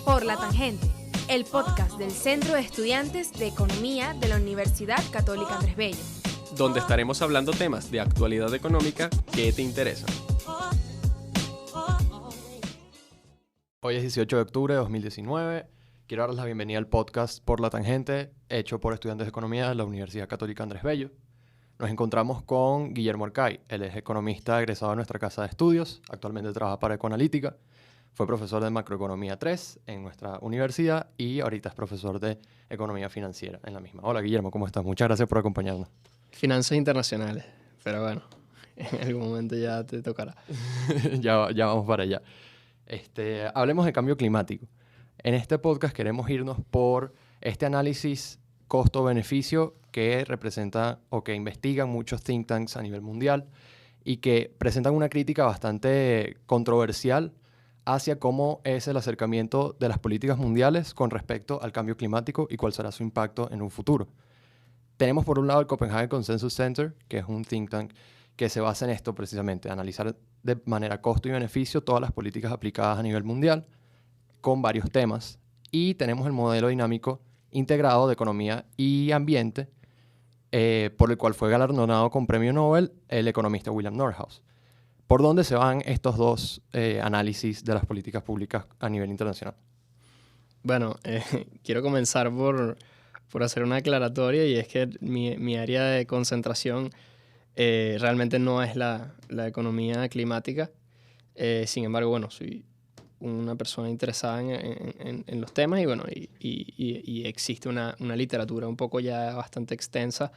Por la Tangente, el podcast del Centro de Estudiantes de Economía de la Universidad Católica Andrés Bello, donde estaremos hablando temas de actualidad económica que te interesan. Hoy es 18 de octubre de 2019. Quiero darles la bienvenida al podcast Por la Tangente, hecho por estudiantes de Economía de la Universidad Católica Andrés Bello. Nos encontramos con Guillermo Arcay. Él es economista egresado de nuestra casa de estudios. Actualmente trabaja para Ecoanalítica. Fue profesor de Macroeconomía 3 en nuestra universidad y ahorita es profesor de Economía Financiera en la misma. Hola Guillermo, ¿cómo estás? Muchas gracias por acompañarnos. Finanzas internacionales, pero bueno, en algún momento ya te tocará. ya vamos para allá. Hablemos de cambio climático. En este podcast queremos irnos por este análisis costo-beneficio que representa o que investigan muchos think tanks a nivel mundial y que presentan una crítica bastante controversial hacia cómo es el acercamiento de las políticas mundiales con respecto al cambio climático y cuál será su impacto en un futuro. Tenemos por un lado el Copenhagen Consensus Center, que es un think tank que se basa en esto precisamente, analizar de manera costo y beneficio todas las políticas aplicadas a nivel mundial con varios temas. Y tenemos el modelo dinámico integrado de economía y ambiente, por el cual fue galardonado con premio Nobel el economista William Nordhaus. ¿Por dónde se van estos dos análisis de las políticas públicas a nivel internacional? Bueno, quiero comenzar por hacer una aclaratoria, y es que mi área de concentración realmente no es la economía climática. Sin embargo, bueno, soy una persona interesada en los temas y existe una literatura un poco ya bastante extensa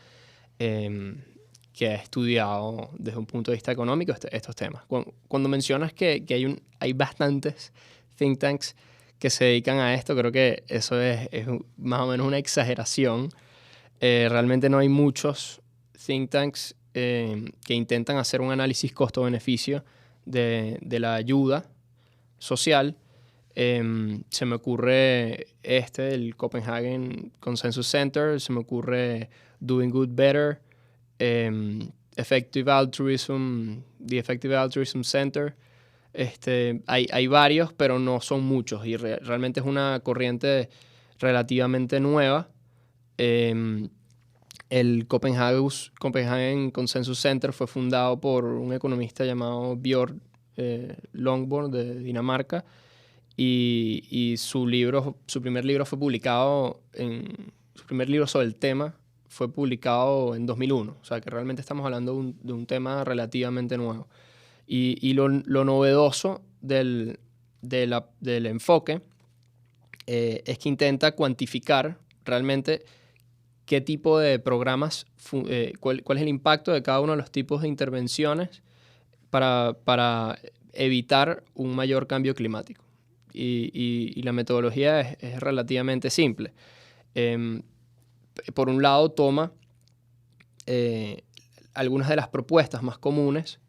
que ha estudiado desde un punto de vista económico estos temas. Cuando mencionas que hay bastantes think tanks que se dedican a esto, creo que eso es más o menos una exageración. Realmente no hay muchos think tanks que intentan hacer un análisis costo-beneficio de la ayuda social. Se me ocurre el Copenhagen Consensus Center, se me ocurre Doing Good Better, The Effective Altruism Center. Hay varios, pero no son muchos, y realmente es una corriente relativamente nueva. El Copenhagen Consensus Center fue fundado por un economista llamado Bjørn Lomborg de Dinamarca, y su primer libro sobre el tema fue publicado en 2001. O sea que realmente estamos hablando de un tema relativamente nuevo. Y lo novedoso del enfoque es que intenta cuantificar realmente qué tipo de programas, cuál es el impacto de cada uno de los tipos de intervenciones para evitar un mayor cambio climático. Y la metodología es relativamente simple. Por un lado, toma algunas de las propuestas más comunes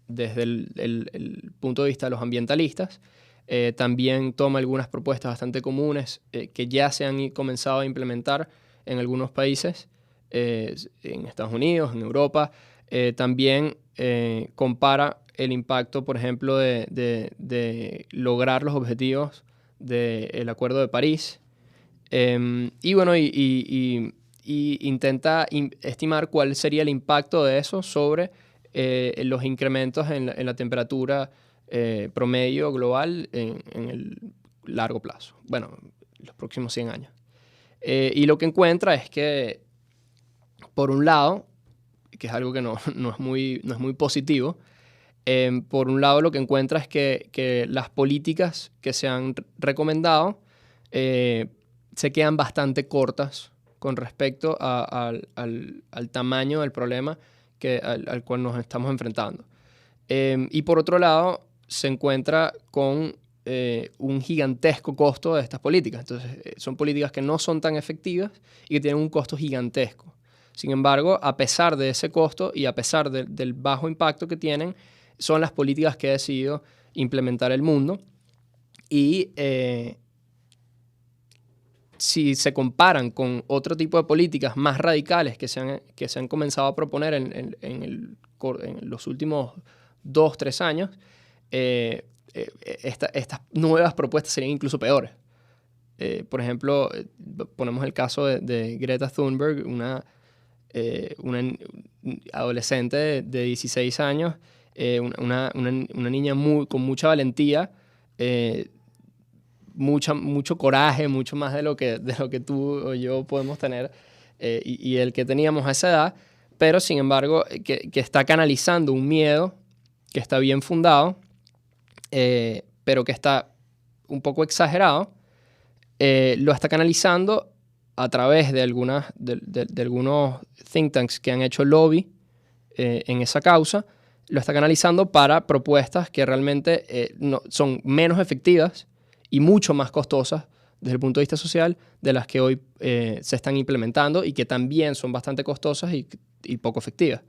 desde el punto de vista de los ambientalistas. También toma algunas propuestas bastante comunes que ya se han comenzado a implementar en algunos países, en Estados Unidos, en Europa. También compara el impacto, por ejemplo, de lograr los objetivos del Acuerdo de París. Y intenta estimar cuál sería el impacto de eso sobre los incrementos en la temperatura promedio global en el largo plazo. Bueno, los próximos 100 años. Y lo que encuentra es que, por un lado, que es algo que no es muy positivo, por un lado lo que encuentra es que las políticas que se han recomendado se quedan bastante cortas con respecto al tamaño del problema al cual nos estamos enfrentando. Y por otro lado, se encuentra con un gigantesco costo de estas políticas. Entonces, son políticas que no son tan efectivas y que tienen un costo gigantesco. Sin embargo, a pesar de ese costo y a pesar del bajo impacto que tienen, son las políticas que ha decidido implementar el mundo. Y si se comparan con otro tipo de políticas más radicales que se han comenzado a proponer en los últimos 2-3 años, estas nuevas propuestas serían incluso peores. por ejemplo, ponemos el caso de Greta Thunberg, una adolescente de 16 años, una niña con mucha valentía, mucho coraje, mucho más de lo que tú o yo podemos tener y el que teníamos a esa edad, pero sin embargo que está canalizando un miedo que está bien fundado, pero que está un poco exagerado, lo está canalizando a través de algunos think tanks que han hecho lobby en esa causa, lo está canalizando para propuestas que realmente son menos efectivas y mucho más costosas desde el punto de vista social de las que hoy se están implementando y que también son bastante costosas y poco efectivas.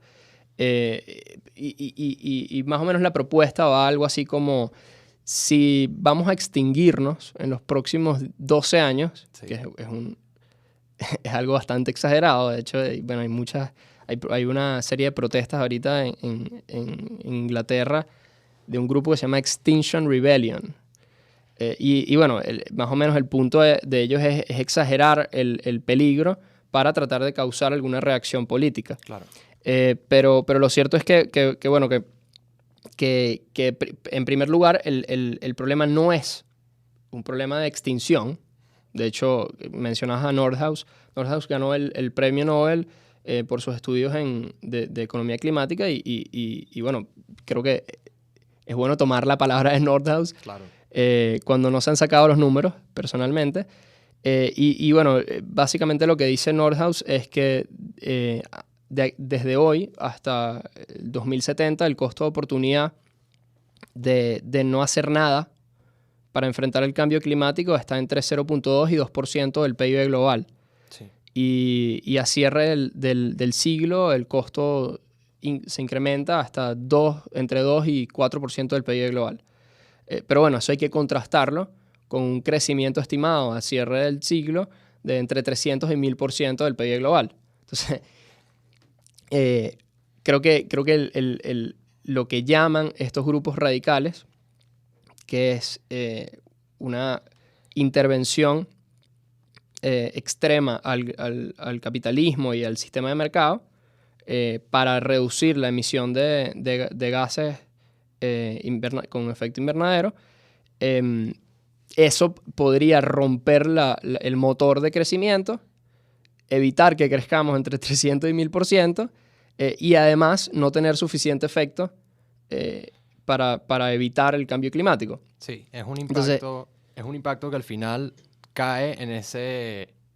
Y más o menos la propuesta va algo así como: si vamos a extinguirnos en los próximos 12 años, sí, que es algo bastante exagerado, de hecho, bueno, hay una serie de protestas ahorita en Inglaterra de un grupo que se llama Extinction Rebellion. Y bueno, más o menos el punto de ellos es exagerar el peligro para tratar de causar alguna reacción política. Claro. Pero lo cierto es que en primer lugar el problema no es un problema de extinción. De hecho, mencionas a Nordhaus. Nordhaus ganó el premio Nobel por sus estudios de economía climática y bueno, creo que es bueno tomar la palabra de Nordhaus, claro, cuando no se han sacado los números personalmente. Y bueno, básicamente lo que dice Nordhaus es que desde hoy hasta el 2070 el costo de oportunidad de no hacer nada para enfrentar el cambio climático está entre 0.2 y 2% del PIB global. Sí. Y a cierre del siglo el costo se incrementa hasta entre 2 y 4% del PIB global. Pero bueno, eso hay que contrastarlo con un crecimiento estimado a cierre del siglo de entre 300 y 1000% del PIB global. Entonces, creo que lo que llaman estos grupos radicales, que es una intervención extrema al capitalismo y al sistema de mercado para reducir la emisión de gases con efecto invernadero, eso podría romper el motor de crecimiento, evitar que crezcamos entre 300 y 1000%, y además no tener suficiente efecto para evitar el cambio climático. Sí, es un impacto que al final cae en esa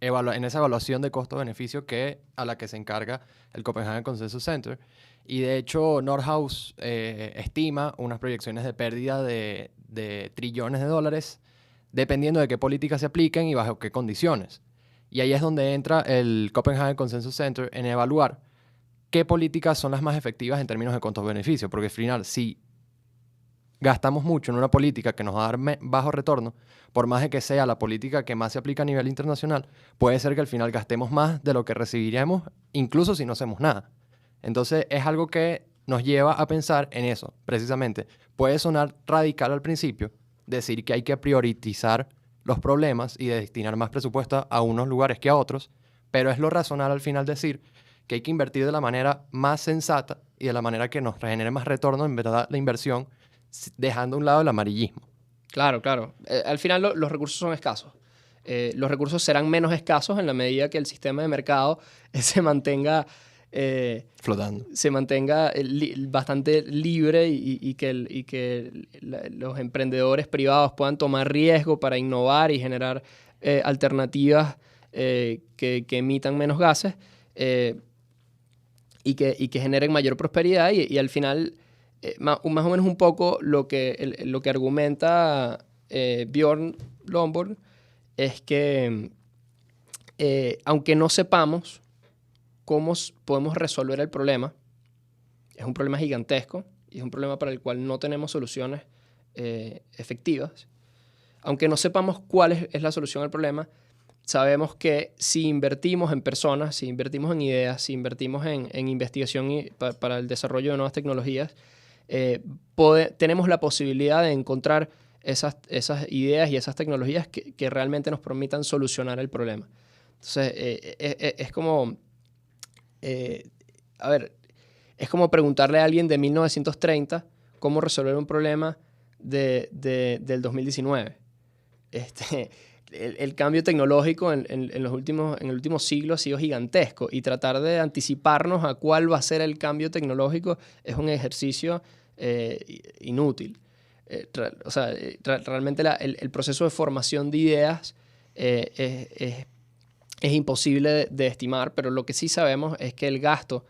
evaluación de costo-beneficio a la que se encarga el Copenhagen Consensus Center. Y de hecho, Nordhaus estima unas proyecciones de pérdida de trillones de dólares dependiendo de qué políticas se apliquen y bajo qué condiciones. Y ahí es donde entra el Copenhagen Consensus Center en evaluar qué políticas son las más efectivas en términos de costo-beneficio. Porque al final, si gastamos mucho en una política que nos va a dar bajo retorno, por más de que sea la política que más se aplica a nivel internacional, puede ser que al final gastemos más de lo que recibiríamos, incluso si no hacemos nada. Entonces es algo que nos lleva a pensar en eso, precisamente. Puede sonar radical al principio, decir que hay que priorizar los problemas y destinar más presupuesto a unos lugares que a otros, pero es lo razonable al final decir que hay que invertir de la manera más sensata y de la manera que nos genere más retorno, en verdad, la inversión, dejando a un lado el amarillismo. Claro, claro. Al final los recursos son escasos. Los recursos serán menos escasos en la medida que el sistema de mercado se mantenga flotando. Se mantenga bastante libre y que los emprendedores privados puedan tomar riesgo para innovar y generar alternativas que emitan menos gases y que generen mayor prosperidad y al final más o menos un poco lo que argumenta Björn Lomborg es que aunque no sepamos cómo podemos resolver el problema, es un problema gigantesco y es un problema para el cual no tenemos soluciones efectivas. Aunque no sepamos cuál es la solución al problema, sabemos que si invertimos en personas, si invertimos en ideas, si invertimos en investigación para el desarrollo de nuevas tecnologías, tenemos la posibilidad de encontrar esas ideas y esas tecnologías que realmente nos permitan solucionar el problema. Entonces, es como, a ver, es como preguntarle a alguien de 1930 cómo resolver un problema del 2019. El cambio tecnológico en el último siglo ha sido gigantesco, y tratar de anticiparnos a cuál va a ser el cambio tecnológico es un ejercicio inútil. Realmente el proceso de formación de ideas es imposible de estimar, pero lo que sí sabemos es que el gasto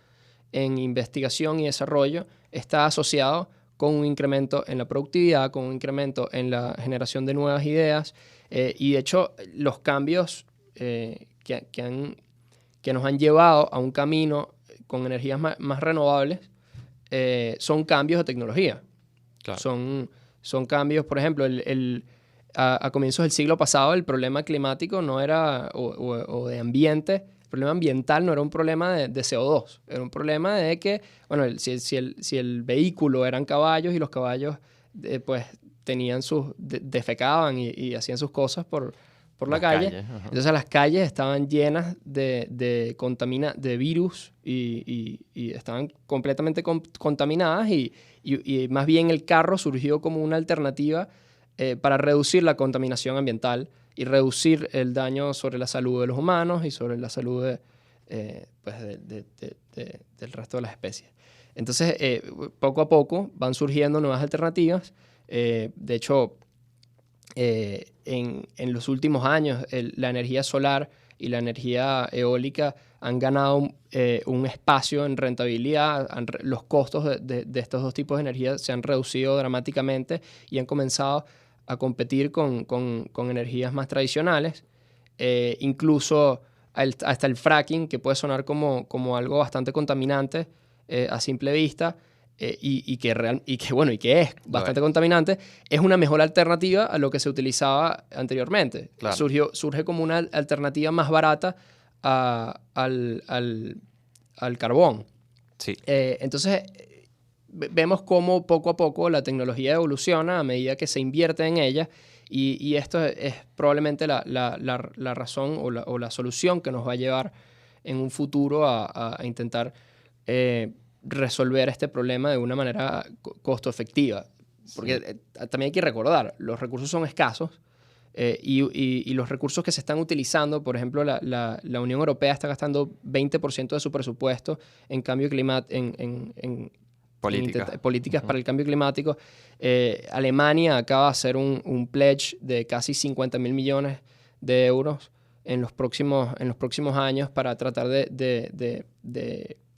en investigación y desarrollo está asociado con un incremento en la productividad, con un incremento en la generación de nuevas ideas, y de hecho los cambios que nos han llevado a un camino con energías más renovables son cambios de tecnología. Claro. Son cambios, por ejemplo, a comienzos del siglo pasado el problema climático no era, o de ambiente, el problema ambiental no era un problema de CO2, era un problema de que, bueno, si el vehículo eran caballos y los caballos pues tenían defecaban y hacían sus cosas por la calle. Entonces las calles estaban llenas de virus y estaban completamente contaminadas, y más bien el carro surgió como una alternativa para reducir la contaminación ambiental y reducir el daño sobre la salud de los humanos y sobre la salud del resto de las especies. Entonces, poco a poco van surgiendo nuevas alternativas. De hecho, en los últimos años, la energía solar y la energía eólica han ganado un espacio en rentabilidad. Los costos de estos dos tipos de energía se han reducido dramáticamente y han comenzado a competir con energías más tradicionales. Incluso hasta el fracking, que puede sonar como algo bastante contaminante a simple vista, y que es bastante contaminante, es una mejor alternativa a lo que se utilizaba anteriormente. Claro. Surge como una alternativa más barata al carbón. Sí. Entonces, vemos cómo poco a poco la tecnología evoluciona a medida que se invierte en ella, y esto es probablemente la razón o la solución que nos va a llevar en un futuro a intentar resolver este problema de una manera costo efectiva. Porque también hay que recordar, los recursos son escasos, y los recursos que se están utilizando, por ejemplo, la Unión Europea está gastando 20% de su presupuesto en cambio climático, en políticas para el cambio climático. Alemania acaba de hacer un pledge de casi 50.000 millones de euros en los próximos años para tratar de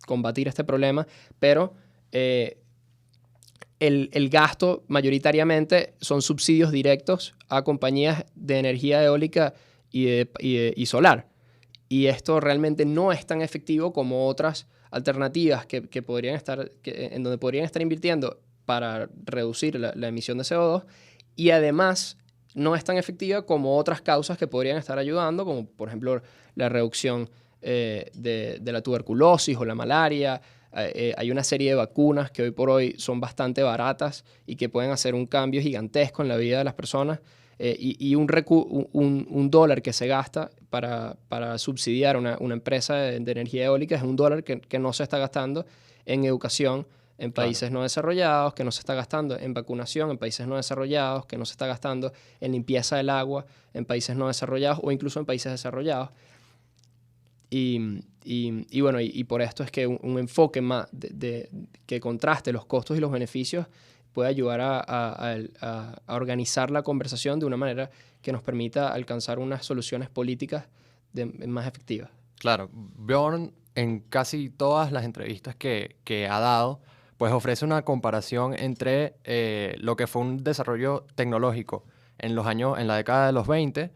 combatir este problema, pero el gasto mayoritariamente son subsidios directos a compañías de energía eólica y solar. Y esto realmente no es tan efectivo como otras alternativas en donde podrían estar invirtiendo para reducir la emisión de CO2, y además no es tan efectiva como otras causas que podrían estar ayudando, como por ejemplo la reducción de la tuberculosis o la malaria. Hay una serie de vacunas que hoy por hoy son bastante baratas y que pueden hacer un cambio gigantesco en la vida de las personas, y un dólar que se gasta para subsidiar una empresa de energía eólica es un dólar que no se está gastando en educación en países no desarrollados, que no se está gastando en vacunación en países no desarrollados, que no se está gastando en limpieza del agua en países no desarrollados o incluso en países desarrollados. Y bueno, por esto es que un enfoque más que contraste los costos y los beneficios puede ayudar a organizar la conversación de una manera que nos permita alcanzar unas soluciones políticas más efectivas. Claro, Bjorn en casi todas las entrevistas que ha dado, pues ofrece una comparación entre lo que fue un desarrollo tecnológico en la década de los 20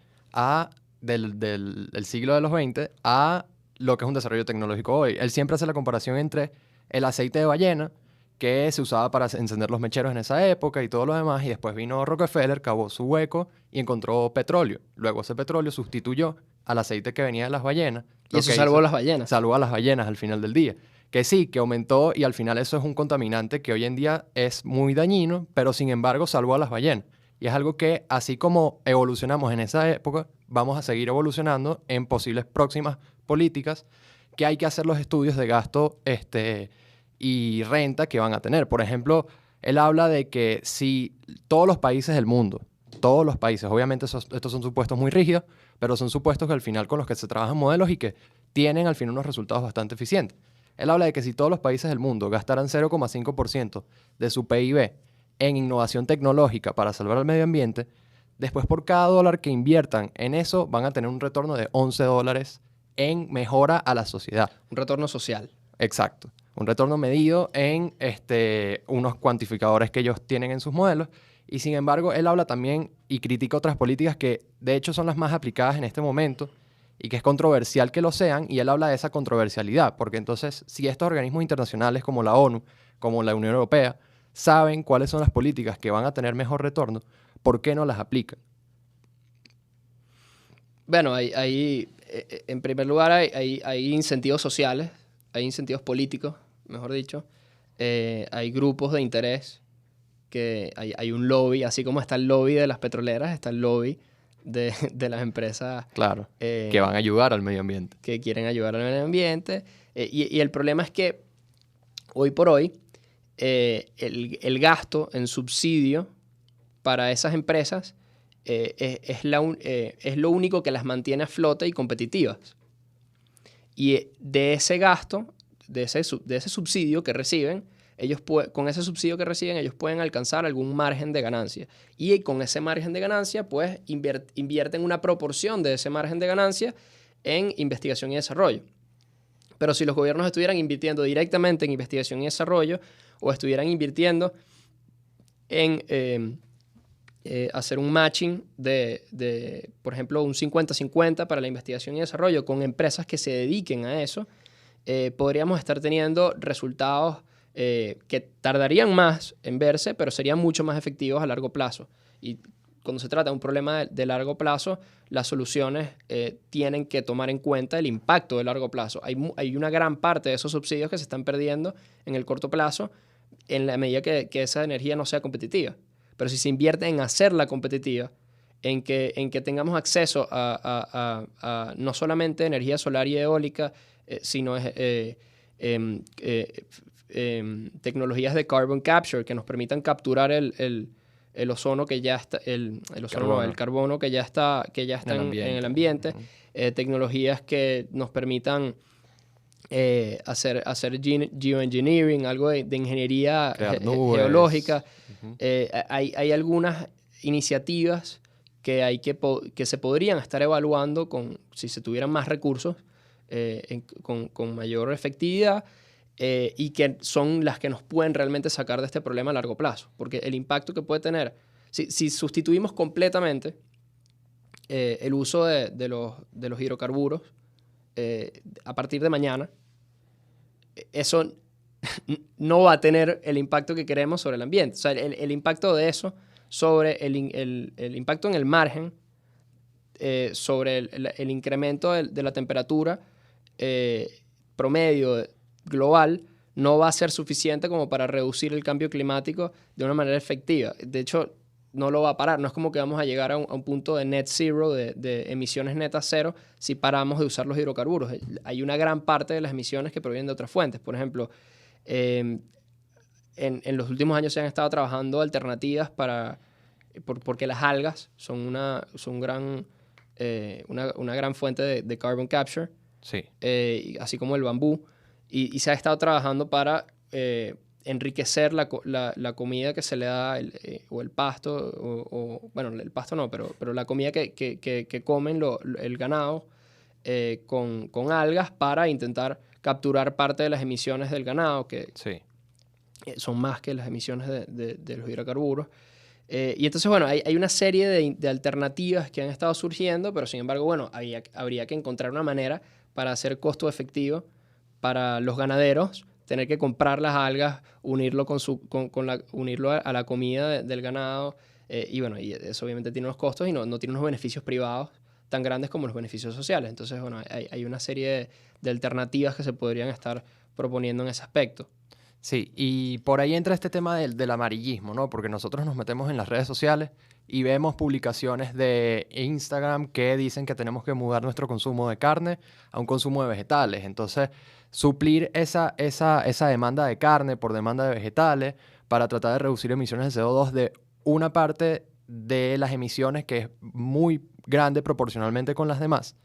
del siglo de los 20 a lo que es un desarrollo tecnológico hoy. Él siempre hace la comparación entre el aceite de ballena, que se usaba para encender los mecheros en esa época y todo lo demás, y después vino Rockefeller, cavó su hueco y encontró petróleo. Luego ese petróleo sustituyó al aceite que venía de las ballenas. Y eso salvó las ballenas. Salvó a las ballenas al final del día. Que sí, que aumentó, y al final eso es un contaminante que hoy en día es muy dañino, pero sin embargo salvó a las ballenas. Y es algo que, así como evolucionamos en esa época, vamos a seguir evolucionando en posibles próximas políticas que hay que hacer los estudios de gasto y renta que van a tener. Por ejemplo, él habla de que si todos los países del mundo, todos los países, obviamente estos son supuestos muy rígidos, pero son supuestos que al final con los que se trabajan modelos y que tienen al final unos resultados bastante eficientes. Él habla de que si todos los países del mundo gastaran 0,5% de su PIB en innovación tecnológica para salvar al medio ambiente, después por cada dólar que inviertan en eso van a tener un retorno de $11 en mejora a la sociedad. Un retorno social. Exacto. Un retorno medido en unos cuantificadores que ellos tienen en sus modelos. Y sin embargo, él habla también y critica otras políticas que de hecho son las más aplicadas en este momento y que es controversial que lo sean, y él habla de esa controversialidad, porque entonces si estos organismos internacionales como la ONU, como la Unión Europea, saben cuáles son las políticas que van a tener mejor retorno, ¿por qué no las aplican? Bueno, en primer lugar hay incentivos sociales, hay incentivos políticos, mejor dicho. Hay grupos de interés, que hay un lobby, así como está el lobby de las petroleras, está el lobby de las empresas. Claro, que van a ayudar al medio ambiente. Que quieren ayudar al medio ambiente. Y el problema es que hoy por hoy el gasto en subsidio para esas empresas es lo único que las mantiene a flote y competitivas. Y de ese gasto, de ese subsidio que reciben, con ese subsidio que reciben, ellos pueden alcanzar algún margen de ganancia. Y con ese margen de ganancia, pues invierten una proporción de ese margen de ganancia en investigación y desarrollo. Pero si los gobiernos estuvieran invirtiendo directamente en investigación y desarrollo, o estuvieran invirtiendo en hacer un matching por ejemplo, un 50-50 para la investigación y desarrollo con empresas que se dediquen a eso, podríamos estar teniendo resultados que tardarían más en verse, pero serían mucho más efectivos a largo plazo. Y cuando se trata de un problema de largo plazo, las soluciones tienen que tomar en cuenta el impacto de largo plazo. Hay una gran parte de esos subsidios que se están perdiendo en el corto plazo en la medida que esa energía no sea competitiva. Pero si se invierte en hacerla competitiva, en que tengamos acceso a no solamente energía solar y eólica, sino tecnologías de carbon capture que nos permitan capturar el ozono que ya está, el carbono que ya está en el ambiente, tecnologías que nos permitan hacer geoengineering, algo de ingeniería geológica. Uh-huh. Hay algunas iniciativas que se podrían estar evaluando si se tuvieran más recursos, con mayor efectividad, y que son las que nos pueden realmente sacar de este problema a largo plazo. Porque el impacto que puede tener, si sustituimos completamente el uso de los hidrocarburos a partir de mañana, eso no va a tener el impacto que queremos sobre el ambiente. O sea, el impacto de eso sobre el impacto en el margen, sobre el incremento de la temperatura promedio global, no va a ser suficiente como para reducir el cambio climático de una manera efectiva. De hecho, no lo va a parar. No es como que vamos a llegar a un punto de net zero, de emisiones netas cero, si paramos de usar los hidrocarburos. Hay una gran parte de las emisiones que provienen de otras fuentes. Por ejemplo, en los últimos años se han estado trabajando alternativas porque las algas son una gran fuente de carbon capture, sí. Así como el bambú. Y se ha estado trabajando para enriquecer la comida que se le da, o el pasto, bueno, el pasto no, pero la comida que comen el ganado con algas, para intentar capturar parte de las emisiones del ganado, que sí. Son más que las emisiones de los hidrocarburos. Y entonces, bueno, hay una serie de alternativas que han estado surgiendo, pero sin embargo, bueno, habría que encontrar una manera para hacer costo efectivo para los ganaderos, tener que comprar las algas, unirlo unirlo a la comida del ganado, y bueno, y eso obviamente tiene unos costos y no tiene unos beneficios privados tan grandes como los beneficios sociales. Entonces, bueno, hay una serie de alternativas que se podrían estar proponiendo en ese aspecto. Sí, y por ahí entra este tema del amarillismo, ¿no? Porque nosotros nos metemos en las redes sociales y vemos publicaciones de Instagram que dicen que tenemos que mudar nuestro consumo de carne a un consumo de vegetales. Entonces, suplir esa demanda de carne por demanda de vegetales para tratar de reducir emisiones de CO2 de una parte de las emisiones que es muy grande proporcionalmente con las demás,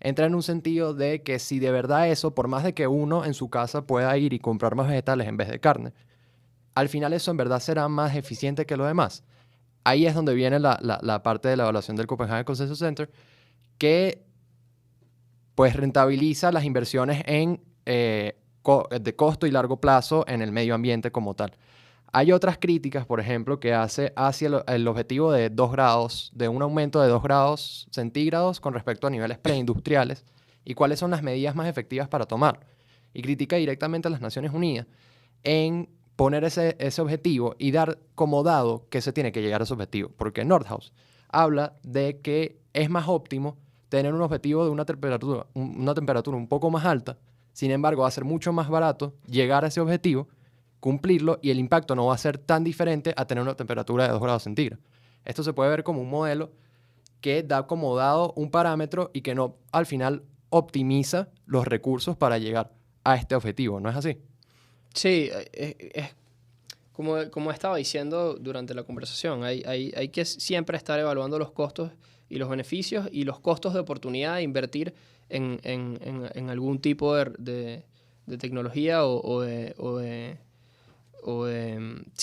entra en un sentido de que si de verdad eso, por más de que uno en su casa pueda ir y comprar más vegetales en vez de carne, al final eso en verdad será más eficiente que lo demás. Ahí es donde viene la parte de la evaluación del Copenhagen Consensus Center, que pues rentabiliza las inversiones en, de corto y largo plazo en el medio ambiente como tal. Hay otras críticas, por ejemplo, que hace hacia el objetivo de 2 grados, de un aumento de 2 grados centígrados con respecto a niveles preindustriales y cuáles son las medidas más efectivas para tomar. Y critica directamente a las Naciones Unidas en poner ese objetivo y dar como dado que se tiene que llegar a ese objetivo. Porque Nordhaus habla de que es más óptimo tener un objetivo de una temperatura un poco más alta, sin embargo va a ser mucho más barato llegar a ese objetivo, cumplirlo, y el impacto no va a ser tan diferente a tener una temperatura de 2 grados centígrados. Esto se puede ver como un modelo que da como dado un parámetro y que no al final optimiza los recursos para llegar a este objetivo, ¿no es así? Sí, es como estaba diciendo durante la conversación, hay que siempre estar evaluando los costos y los beneficios y los costos de oportunidad de invertir en algún tipo de tecnología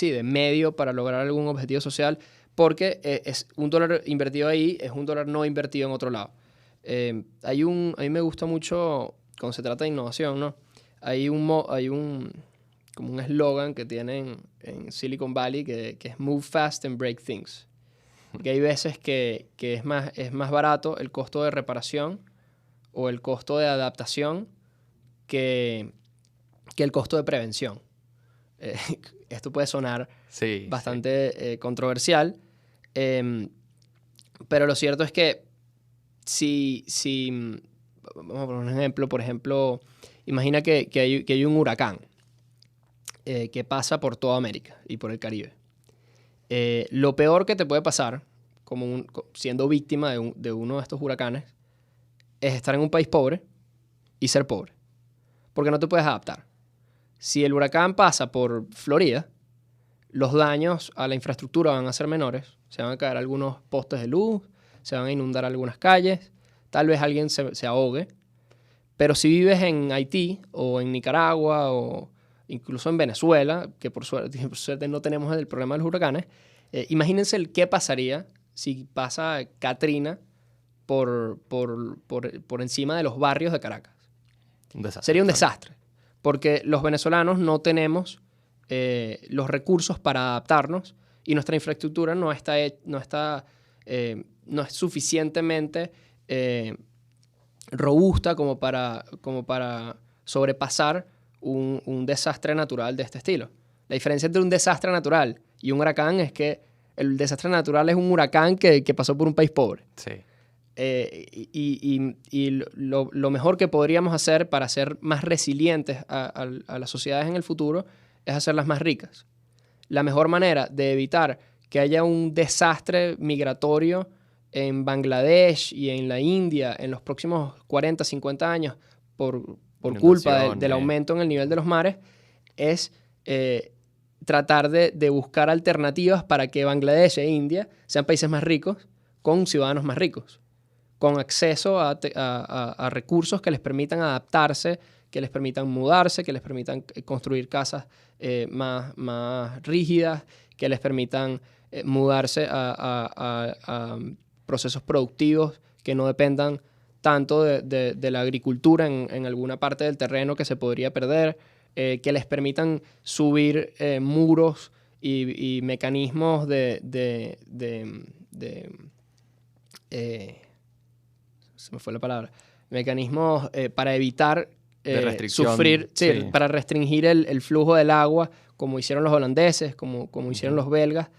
de medio para lograr algún objetivo social, porque es un dólar invertido ahí, es un dólar no invertido en otro lado. A mí me gusta mucho cuando se trata de innovación, ¿no? Hay como un eslogan que tienen en Silicon Valley que es Move Fast and Break Things. Porque hay veces que es más barato el costo de reparación o el costo de adaptación que el costo de prevención. Esto puede sonar bastante controversial, pero lo cierto es que vamos a poner un ejemplo, por ejemplo, imagina que hay un huracán que pasa por toda América y por el Caribe. Lo peor que te puede pasar, siendo víctima de uno de estos huracanes, es estar en un país pobre y ser pobre, porque no te puedes adaptar. Si el huracán pasa por Florida, los daños a la infraestructura van a ser menores. Se van a caer algunos postes de luz, se van a inundar algunas calles, tal vez alguien se ahogue. Pero si vives en Haití o en Nicaragua o incluso en Venezuela, que por suerte no tenemos el problema de los huracanes, imagínense qué pasaría si pasa Katrina por encima de los barrios de Caracas. Sería un desastre. Porque los venezolanos no tenemos los recursos para adaptarnos y nuestra infraestructura no es suficientemente robusta como para sobrepasar un desastre natural de este estilo. La diferencia entre un desastre natural y un huracán es que el desastre natural es un huracán que pasó por un país pobre. Sí. Y lo mejor que podríamos hacer para ser más resilientes a las sociedades en el futuro es hacerlas más ricas. La mejor manera de evitar que haya un desastre migratorio en Bangladesh y en la India en los próximos 40, 50 años por culpa del aumento en el nivel de los mares es tratar de buscar alternativas para que Bangladesh e India sean países más ricos con ciudadanos más ricos, con acceso a recursos que les permitan adaptarse, que les permitan mudarse, que les permitan construir casas más rígidas, que les permitan mudarse a procesos productivos que no dependan tanto de la agricultura en alguna parte del terreno que se podría perder, que les permitan subir muros y mecanismos se me fue la palabra, mecanismos para evitar sufrir, para restringir el flujo del agua, como hicieron los holandeses, como hicieron los belgas.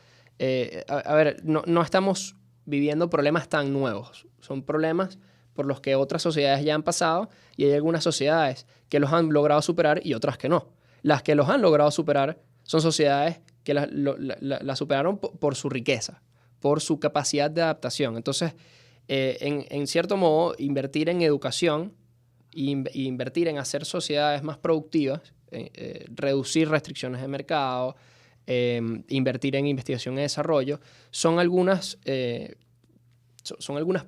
A ver, no estamos viviendo problemas tan nuevos, son problemas por los que otras sociedades ya han pasado y hay algunas sociedades que los han logrado superar y otras que no. Las que los han logrado superar son sociedades que la superaron por su riqueza, por su capacidad de adaptación. Entonces, en cierto modo, invertir en educación e invertir en hacer sociedades más productivas, reducir restricciones de mercado, invertir en investigación y desarrollo, son algunas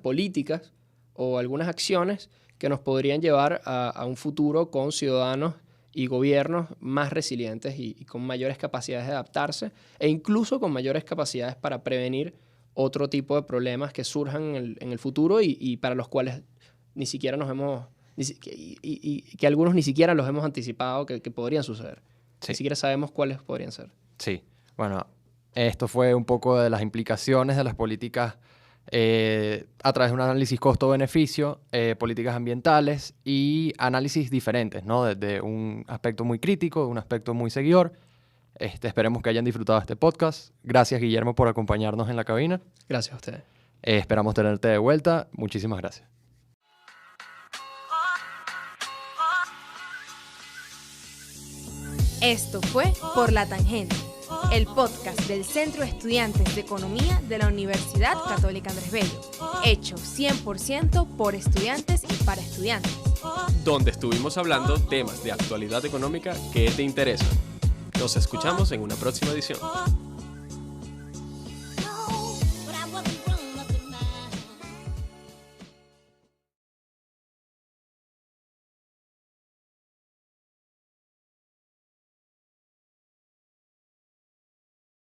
políticas o algunas acciones que nos podrían llevar a un futuro con ciudadanos y gobiernos más resilientes y con mayores capacidades de adaptarse e incluso con mayores capacidades para prevenir otro tipo de problemas que surjan en el futuro y para los cuales ni siquiera que algunos ni siquiera los hemos anticipado que podrían suceder. Sí. Ni siquiera sabemos cuáles podrían ser. Sí, bueno, esto fue un poco de las implicaciones de las políticas a través de un análisis costo-beneficio, políticas ambientales y análisis diferentes, ¿no? Desde un aspecto muy crítico, un aspecto muy seguidor. Esperemos que hayan disfrutado este podcast. Gracias, Guillermo, por acompañarnos en la cabina. Gracias a ustedes. Esperamos tenerte de vuelta. Muchísimas gracias. Esto fue Por la Tangente, el podcast del Centro de Estudiantes de Economía de la Universidad Católica Andrés Bello, hecho 100% por estudiantes y para estudiantes. Donde estuvimos hablando temas de actualidad económica que te interesan. Nos escuchamos en una próxima edición.